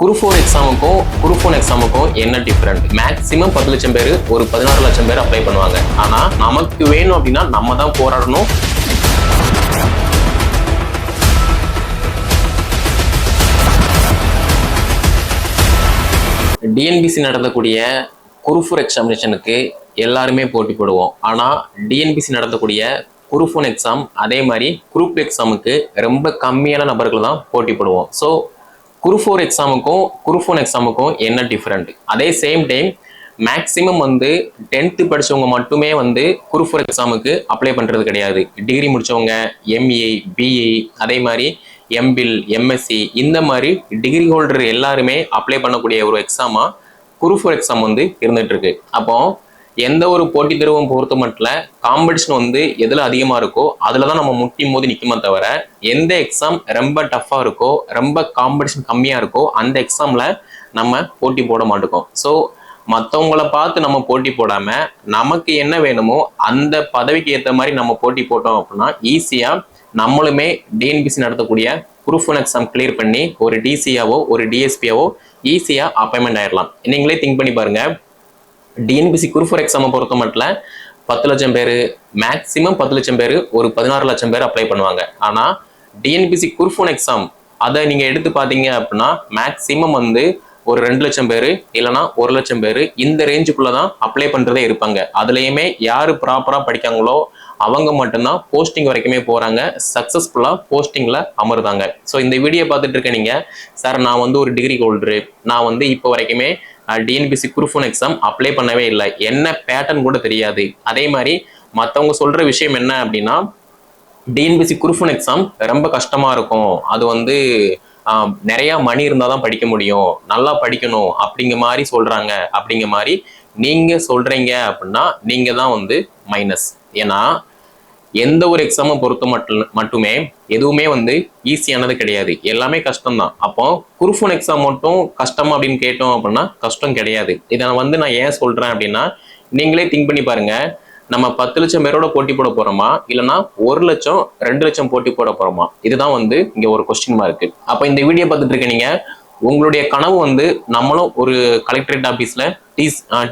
Group 4 எக்ஸாமுக்கும் group 1 எக்ஸாமுக்கும் என்ன different? Maximum 10 லட்சம் பேர் ஒரு 16 லட்சம் பேர் அப்ளை பண்ணுவாங்க. ஆனா நமக்கு வேணும் அப்படின்னா நம்ம தான் போராடணும். டிஎன்பிசி நடத்தக்கூடிய குரூப் 4 எக்ஸாமினேஷனுக்கு எல்லாருமே போட்டி போடுவோம். ஆனா டிஎன்பிசி நடத்தக்கூடிய குரூப் 1 எக்ஸாம் அதே மாதிரி குரூப் எக்ஸாமுக்கு ரொம்ப கம்மியான நபர்கள் தான் போட்டி போடுவோம். ஸோ குரூப் 4 எக்ஸாமுக்கும் குரூப் 1 எக்ஸாமுக்கும் என்ன டிஃப்ரெண்ட்? அதே சேம் டைம் மேக்ஸிமம் 10th படிச்சவங்க மட்டுமே குரூப் 4 எக்ஸாமுக்கு அப்ளை பண்றது கிடையாது. டிகிரி முடிச்சவங்க, எம்ஏ, பிஇ, அதே மாதிரி எம்பில், எம்எஸ்சி, இந்த மாதிரி டிகிரி ஹோல்டர் எல்லாருமே அப்ளை பண்ணக்கூடிய ஒரு எக்ஸாமா குரூப் 4 எக்ஸாம் இருந்துட்டு இருக்கு. அப்போ எந்த ஒரு போட்டி தேர்வும் பொறுத்த மட்டும் காம்படிஷன் எதுல அதிகமா இருக்கோ அதுலதான் நம்ம முட்டி மோதி நிக்குமே தவிர, எந்த எக்ஸாம் ரொம்ப டஃபா இருக்கோ, ரொம்ப காம்படிஷன் கம்மியா இருக்கோ அந்த எக்ஸாம்ல நம்ம போட்டி போட மாட்டோம். ஸோ மற்றவங்களை பார்த்து நம்ம போட்டி போடாம நமக்கு என்ன வேணுமோ அந்த பதவிக்கு ஏற்ற மாதிரி நம்ம போட்டி போட்டோம் அப்படின்னா ஈஸியா நம்மளுமே டிஎன்பிசி நடத்தக்கூடிய குரூப் 1 எக்ஸாம் கிளியர் பண்ணி ஒரு டிசியாவோ ஒரு டிஎஸ்பியாவோ ஈஸியா அப்பாயின்மெண்ட் ஆயிடலாம். நீங்களே திங்க் பண்ணி பாருங்க. டிஎன்பிசி குரூப் 4 எக்ஸாமை பொறுத்த மட்டும் 10 லட்சம் பேர், மேக்ஸிமம் 10 லட்சம் பேர் ஒரு 16 லட்சம் பேர் அப்ளை பண்ணுவாங்க. ஆனா டிஎன்பிசி குரூப் 1 எக்ஸாம் அதை நீங்க எடுத்து பாத்தீங்க அப்படின்னா மேக்ஸிமம் ஒரு 2 லட்சம் பேர் இல்லைன்னா 1 லட்சம் பேர் இந்த ரேஞ்சுக்குள்ளதான் அப்ளை பண்றதே இருப்பாங்க. அதுலயுமே யாரு ப்ராப்பரா படிக்காங்களோ அவங்க மட்டும்தான் போஸ்டிங் வரைக்குமே போறாங்க, சக்சஸ்ஃபுல்லா போஸ்டிங்ல அமருதாங்க. ஸோ இந்த வீடியோ பார்த்துட்டு இருக்க நீங்க, சார் நான் ஒரு டிகிரி ஹோல்டரு, நான் இப்போ வரைக்குமே டிஎன்பிசி குரூப் 1 எக்ஸாம் அப்ளை பண்ணவே இல்லை, என்ன பேட்டர்ன் கூட தெரியாது. அதே மாதிரி மற்றவங்க சொல்ற விஷயம் என்ன அப்படின்னா டிஎன்பிசி குரூப் 1 எக்ஸாம் ரொம்ப கஷ்டமா இருக்கும், அது நிறைய மணி இருந்தாதான் படிக்க முடியும், நல்லா படிக்கணும் அப்படிங்கிற மாதிரி சொல்றாங்க. அப்படிங்கிற மாதிரி நீங்க சொல்றீங்க அப்படின்னா நீங்க தான் மைனஸ். ஏன்னா எந்த ஒரு எக்ஸாமை பொறுத்த மட்டுமே எதுவுமே ஈஸியானது கிடையாது, எல்லாமே கஷ்டம்தான். அப்போ குரூப் 1 எக்ஸாம் மட்டும் கஷ்டமா அப்படின்னு கேட்டோம் அப்படின்னா கஷ்டம் கிடையாது. இதை நான் ஏன் சொல்றேன் அப்படின்னா நீங்களே திங்க் பண்ணி பாருங்க. நம்ம 10 லட்சம் பேரோட போட்டி போட போறோமா இல்லைன்னா 1 லட்சம் 2 லட்சம் போட்டி போட போறோமா? இதுதான் இங்க ஒரு கொஸ்டின் மார்க். அப்ப இந்த வீடியோ பார்த்துட்டு இருக்க நீங்க, உங்களுடைய கனவு நம்மளும் ஒரு கலெக்டரேட் ஆபீஸ்ல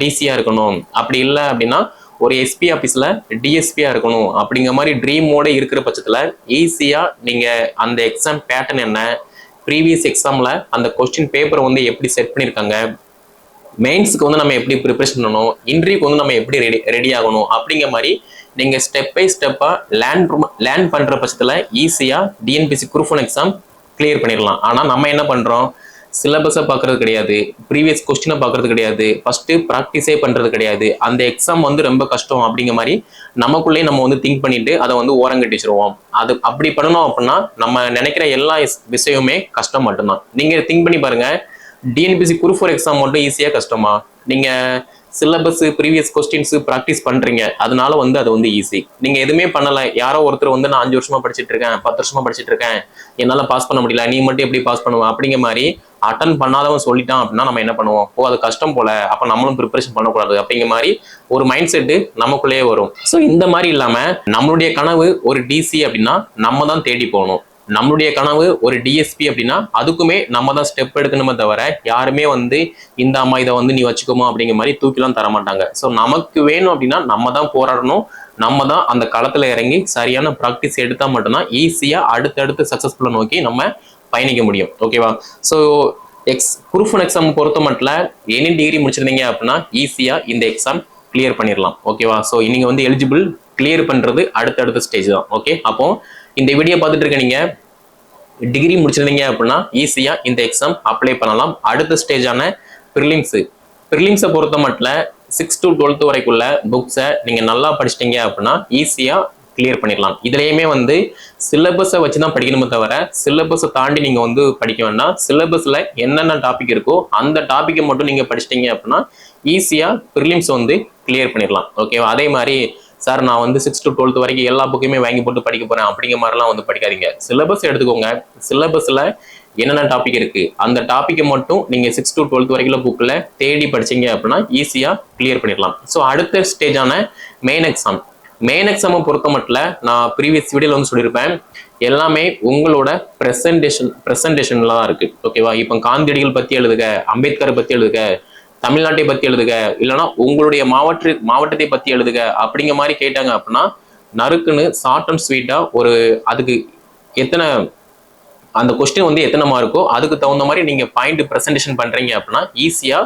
டிசியா இருக்கணும், அப்படி இல்லை அப்படின்னா ஒரு எஸ்பி ஆபீஸ்ல டிஎஸ்பியா இருக்கணும் அப்படிங்கிற மாதிரி ட்ரீமோட இருக்கிற பட்சத்துல ஈஸியா நீங்க அந்த எக்ஸாம் பேட்டர்ன் என்ன, ப்ரீவியஸ் எக்ஸாம்ல அந்த கொஸ்டின் பேப்பரை எப்படி செட் பண்ணியிருக்காங்க, மெயின்ஸுக்கு நம்ம எப்படி ப்ரிப்பரேஷன் பண்ணணும், இன்டர்வியூக்கு நம்ம எப்படி ரெடி ஆகணும் அப்படிங்கிற மாதிரி நீங்க ஸ்டெப் பை ஸ்டெப்பா லேர்ன் பண்ற பட்சத்துல ஈஸியா டிஎன்பிசி குரூப் 1 எக்ஸாம் கிளியர் பண்ணிடலாம். ஆனா நம்ம என்ன பண்றோம், சிலபஸை பார்க்கறது கிடையாது, ப்ரீவியஸ் கொஸ்டினை பார்க்கறது கிடையாது, ஃபர்ஸ்ட் ப்ராக்டிஸே பண்றது கிடையாது. அந்த எக்ஸாம் ரொம்ப கஷ்டம் அப்படிங்கிற மாதிரி நமக்குள்ளேயே நம்ம திங்க் பண்ணிட்டு அதை ஓரங்கட்டி வச்சிருவோம். அது அப்படி பண்ணணும் அப்படின்னா நம்ம நினைக்கிற எல்லா விஷயமுமே கஷ்டம் மட்டும்தான். நீங்க திங்க் பண்ணி பாருங்க, டிஎன்பிசி குரூப் 4 எக்ஸாம் மட்டும் ஈஸியா கஷ்டமா? நீங்க சிலபஸ், ப்ரீவியஸ் கொஸ்டின்ஸ் ப்ராக்டிஸ் பண்றீங்க, அதனால அது ஈஸி. நீங்க எதுவுமே பண்ணல, யாரோ ஒருத்தர் நான் 5 வருஷமா படிச்சுட்டு இருக்கேன், 10 வருஷமா படிச்சுட்டு இருக்கேன், என்னால பாஸ் பண்ண முடியல, நீ மட்டும் எப்படி பாஸ் பண்ணுவ அப்படிங்கிற மாதிரி அட்டன் பண்ணாதவன் சொல்லிட்டான் அப்படின்னா நம்ம என்ன பண்ணுவோம், அது கஷ்டம் போல, அப்ப நம்மளும் ப்ரிப்பரேஷன் பண்ணக்கூடாது அப்படிங்கிற மாதிரி ஒரு மைண்ட் செட்டு நமக்குள்ளேயே வரும். ஸோ இந்த மாதிரி இல்லாம நம்மளுடைய கனவு ஒரு டிசி அப்படின்னா நம்ம தான் தேடி போகணும். நம்மளுடைய கனவு ஒரு டிஎஸ்பி அப்படின்னா அதுக்குமே நம்ம தான் ஸ்டெப் எடுக்கணுமே தவிர யாருமே இந்த அம்மா இதை நீ வச்சுக்கோமா அப்படிங்கிற மாதிரி தூக்கிலாம் தர மாட்டாங்க. ஸோ நமக்கு வேணும் அப்படின்னா நம்ம தான் போராடணும், நம்ம தான் அந்த களத்துல இறங்கி சரியான ப்ராக்டிஸ் எடுத்தா மட்டும்தான் ஈஸியா அடுத்தடுத்து சக்சஸ்ஃபுல்லா நோக்கி நம்ம பயணிக்க முடியும். ஓகேவா? ஸோ குரூப் 1 எக்ஸாம் பொறுத்த மட்டும் எனி டிகிரி முடிச்சிருந்தீங்க அப்படின்னா ஈஸியா இந்த எக்ஸாம் கிளியர் பண்ணிடலாம். ஓகேவா? ஸோ நீங்க எலிஜிபிள் கிளியர் பண்றது அடுத்தடுத்த ஸ்டேஜ் தான். ஓகே, அப்போ இந்த வீடியோ பார்த்துட்டு இருக்க நீங்க டிகிரி முடிச்சிருந்தீங்க அப்படின்னா ஈஸியா இந்த எக்ஸாம் அப்ளை பண்ணலாம். அடுத்த ஸ்டேஜான ப்ரிலிம்ஸை பொறுத்த மட்டும் 6 to 12th வரைக்குள்ள புக்ஸை நீங்க நல்லா படிச்சிட்டீங்க அப்படின்னா ஈஸியா கிளியர் பண்ணிடலாம். இதுலயுமே சிலபஸை வச்சுதான் படிக்கணுமே தவிர சிலபஸை தாண்டி நீங்க படிக்க வேண்டாம். சிலபஸ்ல என்னென்ன டாபிக் இருக்கோ அந்த டாபிக்கை மட்டும் நீங்க படிச்சிட்டீங்க அப்படின்னா ஈஸியா ப்ரிலிம்ஸ் கிளியர் பண்ணிடலாம். ஓகேவா? அதே மாதிரி சார் நான் 6 to 12th வரைக்கும் எல்லா புக்கையுமே வாங்கி போட்டு படிக்க போறேன் அப்படிங்கிற மாதிரிலாம் படிக்காதீங்க. சிலபஸ் எடுத்துக்கோங்க, சிலபஸ்ல என்னென்ன டாபிக் இருக்கு அந்த டாபிக்கை மட்டும் நீங்க 6 to 12th வரைக்கும் புக்ல தேடி படிச்சீங்க அப்படின்னா ஈஸியா கிளியர் பண்ணிடலாம். ஸோ அடுத்த ஸ்டேஜான மெயின் எக்ஸாம் பொறுத்த மட்டும் நான் ப்ரீவியஸ் வீடியோல சொல்லியிருப்பேன், எல்லாமே உங்களோட ப்ரெசன்டேஷன்ல தான் இருக்கு. ஓகேவா? இப்போ காந்தியடிகள் பத்தி எழுதுக, அம்பேத்கரை பத்தி எழுதுக, தமிழ்நாட்டை பத்தி எழுதுக, இல்லைன்னா உங்களுடைய மாவட்டத்தை பத்தி எழுதுக அப்படிங்கிற மாதிரி கேட்டாங்க அப்படின்னா நறுக்குன்னு ஷார்ட் அண்ட் ஸ்வீட்டா ஒரு அதுக்கு எத்தனை அந்த கொஸ்டின் வந்து எத்தனை மார்க்கோ அதுக்கு தகுந்த மாதிரி நீங்க பாயிண்ட் ப்ரெசன்டேஷன் பண்றீங்க அப்படின்னா ஈஸியா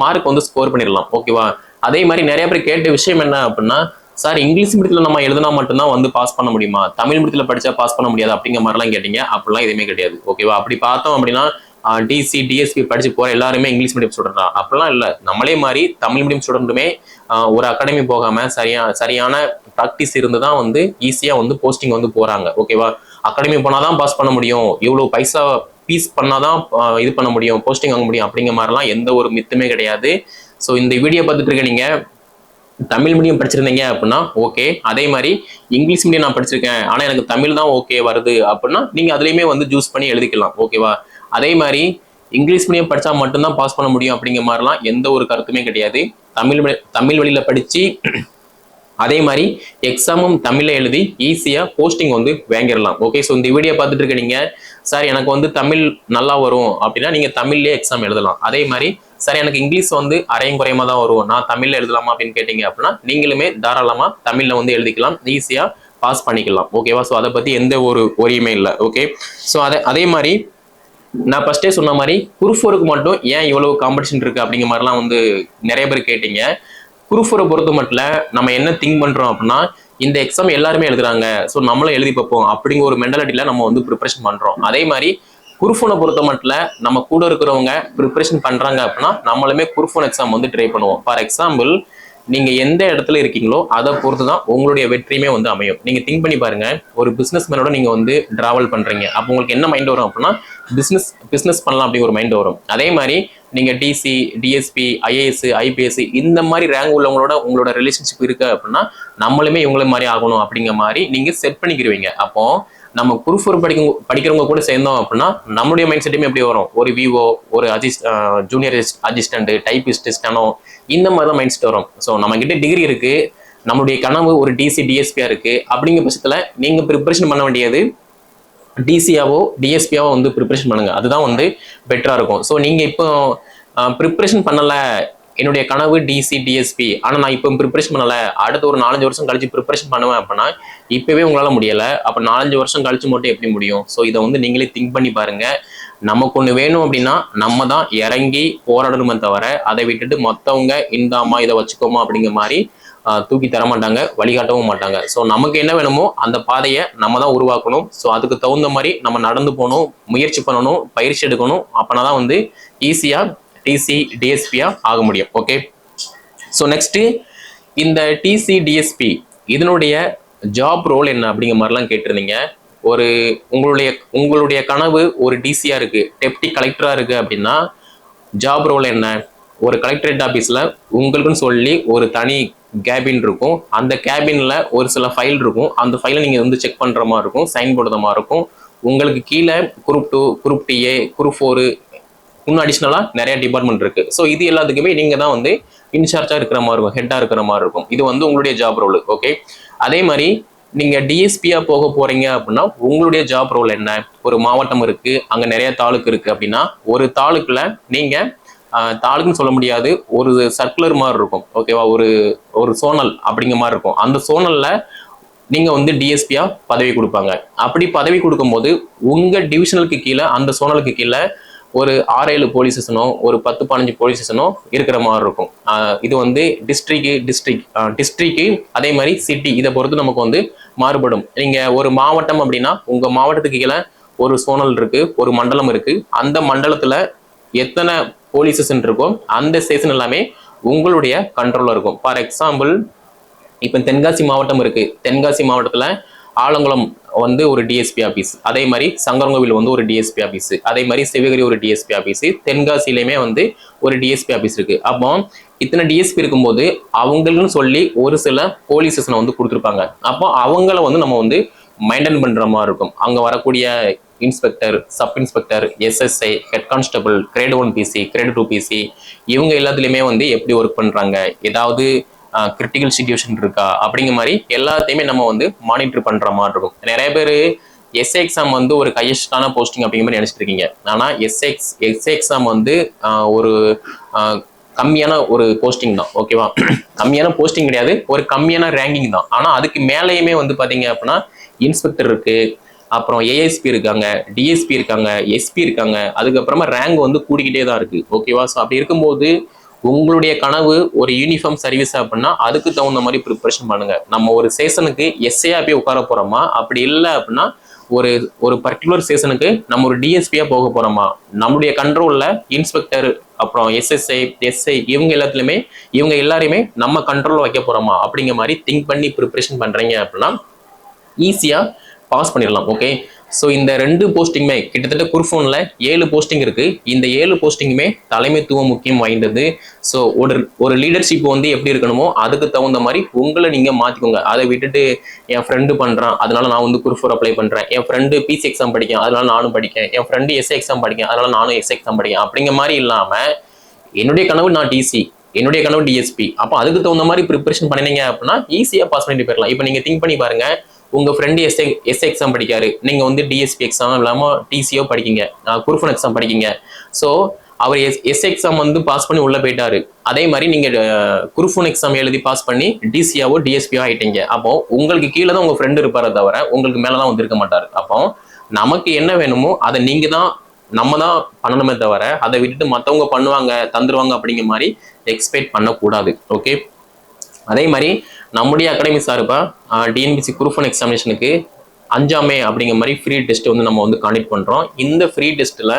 மார்க் வந்து ஸ்கோர் பண்ணிடலாம். ஓகேவா? அதே மாதிரி நிறைய பேர் கேட்ட விஷயம் என்ன அப்படின்னா, சார் இங்கிலீஷ் மீடியத்தில் நம்ம எழுதினா மட்டும்தான் வந்து பாஸ் பண்ண முடியுமா, தமிழ் மீடியத்தில் படிச்சா பாஸ் பண்ண முடியாது அப்படிங்கிற மாதிரிலாம் கேட்டீங்க. அப்படிலாம் எதுவுமே கிடையாது. ஓகேவா? அப்படி பார்த்தோம் அப்படின்னா டிசி டிஎஸ்பி படிச்சு போற எல்லாருமே இங்கிலீஷ் மீடியம் ஸ்டூடெண்ட் தான் அப்படிலாம் இல்லை. நம்மளே மாதிரி தமிழ் மீடியம் ஸ்டூடெண்ட்டுமே ஒரு அகாடமி போகாம சரியான ப்ராக்டிஸ் இருந்து தான் வந்து ஈஸியா வந்து போஸ்டிங் வந்து போறாங்க. ஓகேவா? அகாடமி போனாதான் பாஸ் பண்ண முடியும், இவ்வளவு பைசா பீஸ் பண்ணாதான் இது பண்ண முடியும், போஸ்டிங் வாங்க முடியும் அப்படிங்கிற மாதிரிலாம் எந்த ஒரு மித்துமே கிடையாது. ஸோ இந்த வீடியோ பார்த்துட்டு இருக்க நீங்க தமிழ் மீடியம் படிச்சிருந்தீங்க அப்படின்னா ஓகே, அதே மாதிரி இங்கிலீஷ் மீடியம் நான் படிச்சிருக்கேன் ஆனா எனக்கு தமிழ் தான் ஓகே வருது அப்படின்னா நீங்க அதுலயுமே வந்து சூஸ் பண்ணி எழுதிக்கலாம். ஓகேவா? அதே மாதிரி இங்கிலீஷ் மீடியம் படிச்சா மட்டும்தான் பாஸ் பண்ண முடியும் அப்படிங்கிற மாதிரிலாம் எந்த ஒரு கருத்துமே கிடையாது. தமிழ் வழியில படிச்சு அதே மாதிரி எக்ஸாமும் தமிழ்ல எழுதி ஈஸியா போஸ்டிங் வந்து வாங்கிடலாம். ஓகே, ஸோ இந்த வீடியோ பார்த்துட்டு இருக்க நீங்க சார் எனக்கு வந்து தமிழ் நல்லா வரும் அப்படின்னா நீங்க தமிழ்லயே எக்ஸாம் எழுதலாம். அதே மாதிரி சார் எனக்கு இங்கிலீஷ் வந்து அரையும் குறையமா தான் வரும், நான் தமிழ்ல எழுதலாமா அப்படின்னு கேட்டீங்க அப்படின்னா நீங்களுமே தாராளமா தமிழ்ல வந்து எழுதிக்கலாம், ஈஸியா பாஸ் பண்ணிக்கலாம். ஓகேவா? ஸோ அதை பத்தி எந்த ஒரு ஒரியுமே இல்லை. ஓகே, ஸோ அதே மாதிரி நான் ஃபர்ஸ்டே சொன்ன மாதிரி குரூப் 4க்கு மட்டும் ஏன் இவ்வளவு காம்படிஷன் இருக்கு அப்படிங்கிற மாதிரிலாம் வந்து நிறைய பேர் கேட்டீங்க. குரூப் 4 பொறுத்த மட்டும் நம்ம என்ன திங்க் பண்றோம் அப்படின்னா இந்த எக்ஸாம் எல்லாருமே எழுதுறாங்க, ஸோ நம்மளும் எழுதி பார்ப்போம் அப்படிங்கிற ஒரு மென்டாலிட்டியில நம்ம வந்து ப்ரிப்பரேஷன் பண்றோம். அதே மாதிரி குரூப் 1 பொறுத்த மட்டும் நம்ம கூட இருக்கிறவங்க ப்ரிப்பரேஷன் பண்றாங்க அப்படின்னா நம்மளுமே குரூப் 1 எக்ஸாம் வந்து ட்ரை பண்ணுவோம். ஃபார் எக்ஸாம்பிள் நீங்க எந்த இடத்துல இருக்கீங்களோ அதை பொறுத்து தான் உங்களுடைய வெற்றியுமே வந்து அமையும். நீங்க திங்க் பண்ணி பாருங்க, ஒரு பிசினஸ் மேனோட நீங்க வந்து டிராவல் பண்றீங்க, அப்போ உங்களுக்கு என்ன மைண்ட் வரும் அப்படின்னா பிசினஸ் பண்ணலாம் அப்படிங்கிற ஒரு மைண்ட் வரும். அதே மாதிரி நீங்க டிசி டிஎஸ்பி ஐஏஎஸ் ஐபிஎஸ் இந்த மாதிரி ரேங்க் உள்ளவங்களோட உங்களோட ரிலேஷன்ஷிப் இருக்கு அப்படின்னா நம்மளுமே இவங்கள மாதிரி ஆகணும் அப்படிங்கிற மாதிரி நீங்க செட் பண்ணிக்கிருவீங்க. அப்போ நம்ம குரூப் 4 படிக்கிறவங்க கூட சேர்ந்தோம் அப்படின்னா நம்மளுடைய மைண்ட் செட்டுமே எப்படி வரும், ஒரு விவோ, ஒரு ஜூனியர் அசிஸ்டன்ட், டைபிஸ்ட், ஸ்டெனோ, இந்த மாதிரி தான் மைண்ட் செட் வரும். ஸோ நம்ம கிட்ட டிகிரி இருக்கு, நம்மளுடைய கனவு ஒரு டிசி டிஎஸ்பியா இருக்கு அப்படிங்கிற பட்சத்துல நீங்க ப்ரிப்பரேஷன் பண்ண வேண்டியது டிசியாவோ டிஎஸ்பியாவோ வந்து ப்ரிப்பரேஷன் பண்ணுங்க, அதுதான் வந்து பெட்டரா இருக்கும். ஸோ நீங்க இப்போ ப்ரிப்பரேஷன் பண்ணல, என்னுடைய கனவு டிசி டிஎஸ்பி ஆனா நான் இப்போ ப்ரிப்பரேஷன் பண்ணல, அடுத்த ஒரு 4-5 வருஷம் கழிச்சு ப்ரிப்பரேஷன் பண்ணுவேன் அப்படின்னா இப்பவே உங்களால முடியல, அப்ப 4-5 வருஷம் கழிச்சு மட்டும் எப்படி முடியும்? ஸோ இதை வந்து நீங்களே திங்க் பண்ணி பாருங்க. நமக்கு ஒண்ணு வேணும் அப்படின்னா நம்ம தான் இறங்கி போராடணுமே தவிர அதை விட்டுட்டு மொத்தவங்க இந்தாமா இதை வச்சுக்கோமா அப்படிங்கிற மாதிரி தூக்கி தர மாட்டாங்க, வழிகாட்டவும் மாட்டாங்க. ஸோ நமக்கு என்ன வேணுமோ அந்த பாதையை நம்ம தான் உருவாக்கணும். ஸோ அதுக்கு தகுந்த மாதிரி நம்ம நடந்து போகணும், முயற்சி பண்ணணும், பயிற்சி எடுக்கணும். அப்பனாதான் வந்து ஈஸியா டிசி டிஎஸ்பியா ஆக முடியும். ஓகே, ஸோ நெக்ஸ்ட் இந்த டிசி டிஎஸ்பி இதனுடைய ஜாப் ரோல் என்ன அப்படிங்கிற மாதிரிலாம் கேட்டிருந்தீங்க. ஒரு உங்களுடைய கனவு ஒரு டிசியா இருக்கு, டெப்டி கலெக்டரா இருக்கு அப்படின்னா ஜாப் ரோல் என்ன, ஒரு கலெக்டரேட் ஆபீஸ்ல உங்களுக்குன்னு சொல்லி ஒரு தனி கேபின் இருக்கும், அந்த கேபின்ல ஒரு சில ஃபைல் இருக்கும், அந்த ஃபைலை நீங்க வந்து செக் பண்ற மாதிரி இருக்கும், சைன் போடுற மாதிரி இருக்கும். உங்களுக்கு கீழே குரூப் 2, குரூப் டிஏ, குரூப் 4 இன்னும் அடிஷ்னலா நிறைய டிபார்ட்மெண்ட் இருக்கு. ஸோ இது எல்லாத்துக்குமே நீங்க தான் வந்து இன்சார்ஜா இருக்கிற மாதிரி இருக்கும், ஹெட்டா இருக்கிற மாதிரி இருக்கும். இது வந்து உங்களுடைய ஜாப் ரோல். ஓகே, அதே மாதிரி நீங்க டிஎஸ்பியா போக போறீங்க அப்படின்னா உங்களுடைய ஜாப் ரோல் என்ன, ஒரு மாவட்டம் இருக்கு, அங்க நிறைய தாலுக்கு இருக்கு அப்படின்னா ஒரு தாலுக்குல நீங்க தாலுக்குன்னு சொல்ல முடியாது, ஒரு சர்க்குலர் மாதிரி இருக்கும். ஓகேவா? ஒரு சோனல் அப்படிங்கிற மாதிரி இருக்கும். அந்த சோனல்ல நீங்க வந்து டிஎஸ்பியா பதவி கொடுப்பாங்க. அப்படி பதவி கொடுக்கும் போது உங்க டிவிஷனலுக்கு கீழே அந்த சோனலுக்கு கீழே ஒரு 6-7 போலீஸ் ஸ்டேஷனோ ஒரு 10-15 போலீஸ் ஸ்டேஷனோ இருக்கிற மாதிரி இருக்கும். இது வந்து டிஸ்ட்ரிக்ட் அதே மாதிரி சிட்டி இதை பொறுத்து நமக்கு வந்து மாறுபடும். நீங்க ஒரு மாவட்டம் அப்படின்னா உங்க மாவட்டத்துக்கு கீழே ஒரு சோனல் இருக்கு, ஒரு மண்டலம் இருக்கு, அந்த மண்டலத்துல எத்தனை போலீஸ் ஸ்டேஷன் இருக்கோ அந்த ஸ்டேஷன் எல்லாமே உங்களுடைய கண்ட்ரோல்ல இருக்கும். ஃபார் எக்ஸாம்பிள் இப்ப தென்காசி மாவட்டம் இருக்கு, தென்காசி மாவட்டத்துல ஆலங்குளம் வந்து ஒரு டிஎஸ்பி ஆபீஸ், அதே மாதிரி சங்கரங்கோவில் வந்து ஒரு டிஎஸ்பி ஆபீஸ், அதே மாதிரி சிவகிரி ஒரு டிஎஸ்பி ஆபீஸ், தென்காசியிலுமே வந்து ஒரு டிஎஸ்பி ஆபீஸ் இருக்கு. அப்போ இத்தனை டிஎஸ்பி இருக்கும்போது அவங்களுக்குன்னு சொல்லி ஒரு சில போலீஸ் ஸ்டேஷனை வந்து கொடுத்துருப்பாங்க. அப்போ அவங்கள வந்து நம்ம வந்து மெயின்டைன் பண்ற மாதிரி இருக்கும். அங்க வரக்கூடிய inspector, sub inspector, SSI, head constable, grade 1 PC, grade 2 PC, இவங்க எல்லாத்துலயுமே வந்து எப்படி ஒர்க் பண்றாங்க, ஏதாவது கிரிட்டிக்கல் சிச்சுவேஷன் இருக்கா அப்படிங்கிற மாதிரி எல்லாத்தையுமே நம்ம வந்து மானிட்டர் பண்ற மாதிரி இருக்கும். நிறைய பேர் எஸ்ஏ எக்ஸாம் வந்து ஒரு ஹையஸ்டான போஸ்டிங் அப்படிங்கிற மாதிரி நினைச்சிட்டு இருக்கீங்க. ஆனா எஸ்ஏ எக்ஸாம் வந்து ஒரு கம்மியான ஒரு போஸ்டிங் தான். ஓகேவா? கம்மியான போஸ்டிங் கிடையாது, ஒரு கம்மியான ரேங்கிங் தான். ஆனா அதுக்கு மேலேயுமே வந்து பாத்தீங்க அப்படின்னா இன்ஸ்பெக்டர் இருக்கு, அப்புறம் ஏஎஸ்பி இருக்காங்க, டிஎஸ்பி இருக்காங்க, எஸ்பி இருக்காங்க. அதுக்கப்புறமா ரேங்க் வந்து கூடிக்கிட்டே தான் இருக்கு. ஓகேவா? ஸோ அப்படி இருக்கும்போது உங்களுடைய கனவு ஒரு யூனிஃபார்ம் சர்வீஸ் அப்படின்னா அதுக்கு தகுந்த மாதிரி ப்ரிப்பரேஷன் பண்ணுங்க. நம்ம ஒரு செஷனுக்கு எஸ்ஏயா போய் உட்கார போறோமா, அப்படி இல்லை அப்படின்னா ஒரு ஒரு பர்டிகுலர் செஷனுக்கு நம்ம ஒரு டிஎஸ்பியா போக போறோமா, நம்முடைய கண்ட்ரோல்ல இன்ஸ்பெக்டர் அப்புறம் எஸ்எஸ்ஐ எஸ்ஐ இவங்க எல்லாரையுமே நம்ம கண்ட்ரோல்ல வைக்க போறோமா அப்படிங்கிற மாதிரி திங்க் பண்ணி ப்ரிப்பரேஷன் பண்றீங்க அப்படின்னா ஈஸியா பாஸ் பண்ணிடலாம். ஓகே, ஸோ இந்த 2 போஸ்டிங்குமே கிட்டத்தட்ட குர்ஃபோன்ல 7 போஸ்டிங் இருக்கு. இந்த 7 போஸ்டிங்குமே தலைமைத்துவம் முக்கியம் வாய்ந்தது. ஸோ ஒரு லீடர்ஷிப் வந்து எப்படி இருக்கணுமோ அதுக்கு தகுந்த மாதிரி உங்களை நீங்க மாத்திக்கோங்க. அதை விட்டுட்டு என் ஃப்ரெண்டு பண்றான் அதனால நான் வந்து குர்ஃபோர் அப்ளை பண்றேன், என் ஃப்ரெண்டு பிசி எக்ஸாம் படிக்கேன் அதனால நானும் படிக்கேன், என் ஃப்ரெண்டு எஸ்ஏ எக்ஸாம் படிக்கேன் அதனால நானும் எஸ்ஏ எக்ஸாம் படிக்கேன் அப்படிங்கிற மாதிரி இல்லாம என்னுடைய கனவு நான் டிசி, என்னுடைய கனவு டிஎஸ்பி, அப்போ அதுக்கு தகுந்த மாதிரி ப்ரிப்பரேஷன் பண்ணினீங்க அப்படின்னா ஈஸியா பாஸ் பண்ணிட்டு போயிடலாம். இப்போ நீங்க திங்க் பண்ணி பாருங்க, உங்க ஃப்ரெண்டு எஸ்ஏ எக்ஸாம் படிக்காரு, நீங்க வந்து டிஎஸ்பி எக்ஸாம் இல்லாம டிசியோ படிக்கீங்க, குரூஃபன் எக்ஸாம் படிக்கீங்க. ஸோ அவர் எஸ்ஏ எக்ஸாம் வந்து பாஸ் பண்ணி உள்ள போயிட்டாரு, அதே மாதிரி நீங்க குரூஃபன் எக்ஸாம் எழுதி பாஸ் பண்ணி டிசியாவோ டிஎஸ்பியோ ஆயிட்டீங்க. அப்போ உங்களுக்கு கீழே தான் உங்க ஃப்ரெண்டு இருப்பாரே தவிர உங்களுக்கு மேலதான் வந்து இருக்க மாட்டாரு. அப்போ நமக்கு என்ன வேணுமோ அதை நம்ம தான் பண்ணணுமே தவிர அதை விட்டுட்டு மற்றவங்க பண்ணுவாங்க தந்துருவாங்க அப்படிங்கிற மாதிரி எக்ஸ்பெக்ட் பண்ணக்கூடாது. ஓகே, அதே மாதிரி நம்முடைய அகாடமி சார்பா டிஎன்பிசி குரூப் 1 எக்ஸாமினேஷனுக்கு 5 மே அப்படிங்கிற மாதிரி ஃப்ரீ டெஸ்ட் வந்து நம்ம வந்து காண்டக்ட் பண்றோம். இந்த ஃப்ரீ டெஸ்ட்ல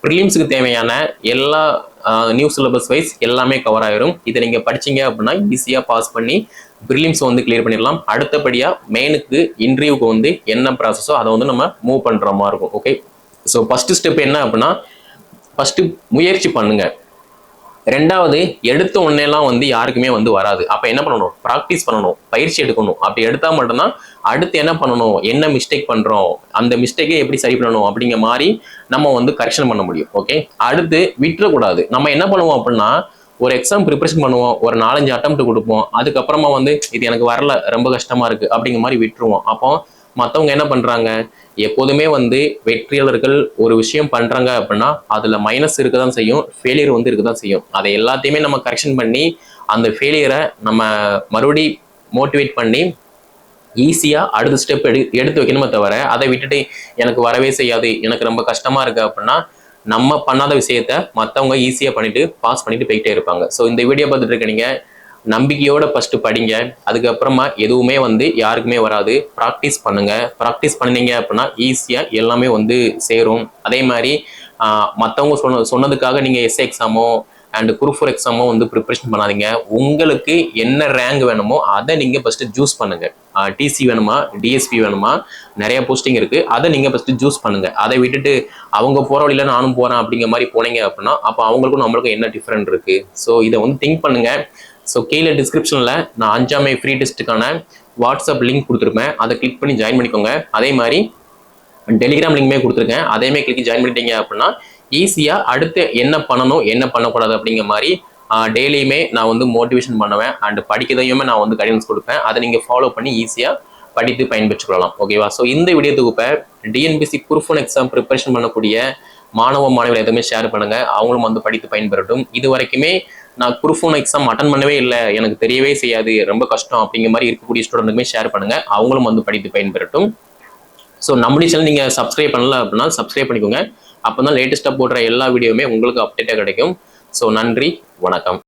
ப்ரிலிம்ஸுக்கு தேவையான எல்லா நியூ சிலபஸ் வைஸ் எல்லாமே கவர் ஆயிரும். இதை நீங்க படிச்சீங்க அப்படின்னா ஈஸியா பாஸ் பண்ணி ப்ரிலிம்ஸ் வந்து கிளியர் பண்ணிடலாம். அடுத்தபடியா மெயினுக்கு இன்டர்வியூக்கு வந்து என்ன ப்ராசஸோ அதை வந்து நம்ம மூவ் பண்ற மாதிரி இருக்கும். ஓகே, ஸோ ஃபர்ஸ்ட் ஸ்டெப் என்ன அப்படின்னா ஃபர்ஸ்ட் முயற்சி பண்ணுங்க. ரெண்டாவது, எடுத்த உடனேலாம் வந்து யாருக்குமே வந்து வராது. அப்ப என்ன பண்ணணும், ப்ராக்டிஸ் பண்ணணும், பயிற்சி எடுக்கணும். அப்படி எடுத்தா மட்டும்தான் அடுத்து என்ன பண்ணணும், என்ன மிஸ்டேக் பண்றோம், அந்த மிஸ்டேக்கை எப்படி சரி பண்ணணும் அப்படிங்கிற மாதிரி நம்ம வந்து கரெக்ஷன் பண்ண முடியும். ஓகே, அடுத்து விட்டுறக்கூடாது. நம்ம என்ன பண்ணுவோம் அப்படின்னா ஒரு எக்ஸாம் ப்ரிப்பரேஷன் பண்ணுவோம், ஒரு 4-5 அட்டெம்ப்ட் கொடுப்போம், அதுக்கப்புறமா வந்து இது எனக்கு வரல ரொம்ப கஷ்டமா இருக்கு அப்படிங்கிற மாதிரி விட்டுருவோம். அப்போ மற்றவங்க என்ன பண்றாங்க, எப்போதுமே வந்து வெற்றியாளர்கள் ஒரு விஷயம் பண்றாங்க அப்படின்னா அதுல மைனஸ் இருக்கதான் செய்யும், ஃபெயிலியர் வந்து இருக்கதான் செய்யும். அதை எல்லாத்தையுமே நம்ம கரெக்ஷன் பண்ணி அந்த ஃபெயிலியரை நம்ம மறுபடி மோட்டிவேட் பண்ணி ஈஸியா அடுத்த ஸ்டெப் எடுத்து வைக்கணுமே தவிர அதை விட்டுட்டு எனக்கு வரவே செய்யாது, எனக்கு ரொம்ப கஷ்டமா இருக்கு அப்படின்னா நம்ம பண்ணாத விஷயத்த மற்றவங்க ஈஸியா பண்ணிட்டு பாஸ் பண்ணிட்டு போயிட்டே இருப்பாங்க. ஸோ இந்த வீடியோ பார்த்துட்டு இருக்க நீங்க நம்பிக்கையோட ஃபர்ஸ்ட் படிங்க, அதுக்கப்புறமா எதுவுமே வந்து யாருக்குமே வராது, ப்ராக்டிஸ் பண்ணுங்க. ப்ராக்டிஸ் பண்ணீங்க அப்படின்னா ஈஸியா எல்லாமே வந்து சேரும். அதே மாதிரி மற்றவங்க சொன்னதுக்காக நீங்க எஸ்ஏ எக்ஸாமோ அண்ட் குரூப் 4 எக்ஸாமோ வந்து ப்ரிப்பரேஷன் பண்ணாதீங்க. உங்களுக்கு என்ன ரேங்க் வேணுமோ அதை நீங்க ஃபர்ஸ்ட் ஜூஸ் பண்ணுங்க. டிசி வேணுமா, டிஎஸ்பி வேணுமா, நிறைய போஸ்டிங் இருக்கு, அதை நீங்க ஃபர்ஸ்ட் ஜூஸ் பண்ணுங்க. அதை விட்டுட்டு அவங்க போற வழியில நானும் போறேன் அப்படிங்கிற மாதிரி போனீங்க அப்படின்னா அப்போ அவங்களுக்கும் நம்மளுக்கும் என்ன டிஃபரெண்ட் இருக்கு. ஸோ இதை வந்து திங்க் பண்ணுங்க. ஸோ கீழே டிஸ்கிரிப்ஷனில் நான் 5 மே ஃப்ரீ டெஸ்ட்டுக்கான வாட்ஸ்அப் லிங்க் கொடுத்துருப்பேன், அதை கிளிக் பண்ணி ஜாயின் பண்ணிக்கோங்க. அதே மாதிரி டெலிகிராம் லிங்க்மே கொடுத்துருக்கேன், அதேமே கிளிக் ஜாயின் பண்ணிட்டீங்க அப்படின்னா ஈஸியாக அடுத்து என்ன பண்ணணும் என்ன பண்ணக்கூடாது அப்படிங்கிற மாதிரி டெய்லியுமே நான் வந்து மோட்டிவேஷன் பண்ணுவேன் அண்ட் படிக்கிறதையுமே நான் வந்து கைடன்ஸ் கொடுப்பேன். அதை நீங்கள் ஃபாலோ பண்ணி ஈஸியாக படித்து பயன்பெற்றுக்கொள்ளலாம். ஓகேவா? ஸோ இந்த வீடியோ தொகுப்பை டிஎன்பிசி குரூப் 1 எக்ஸாம் ப்ரிப்பரேஷன் பண்ணக்கூடிய மாணவர்கள் எதுவுமே ஷேர் பண்ணுங்க, அவங்களும் வந்து படித்து பயன்பெறட்டும். இது வரைக்குமே நான் குரூப் 1 எக்ஸாம் அட்டன் பண்ணவே இல்லை, எனக்கு தெரியவே செய்யாது, ரொம்ப கஷ்டம் அப்படிங்கிற மாதிரி இருக்கக்கூடிய ஸ்டூடெண்ட்டுக்குமே ஷேர் பண்ணுங்க, அவங்களும் வந்து படித்து பயன்பெறட்டும். ஸோ நம்முடைய சேனல் நீங்கள் சப்ஸ்கிரைப் பண்ணல அப்படின்னா சப்ஸ்கிரைப் பண்ணிக்கோங்க. அப்போ தான் லேட்டஸ்ட்டாக போடுற எல்லா வீடியோவுமே உங்களுக்கு அப்டேட்டாக கிடைக்கும். ஸோ நன்றி, வணக்கம்.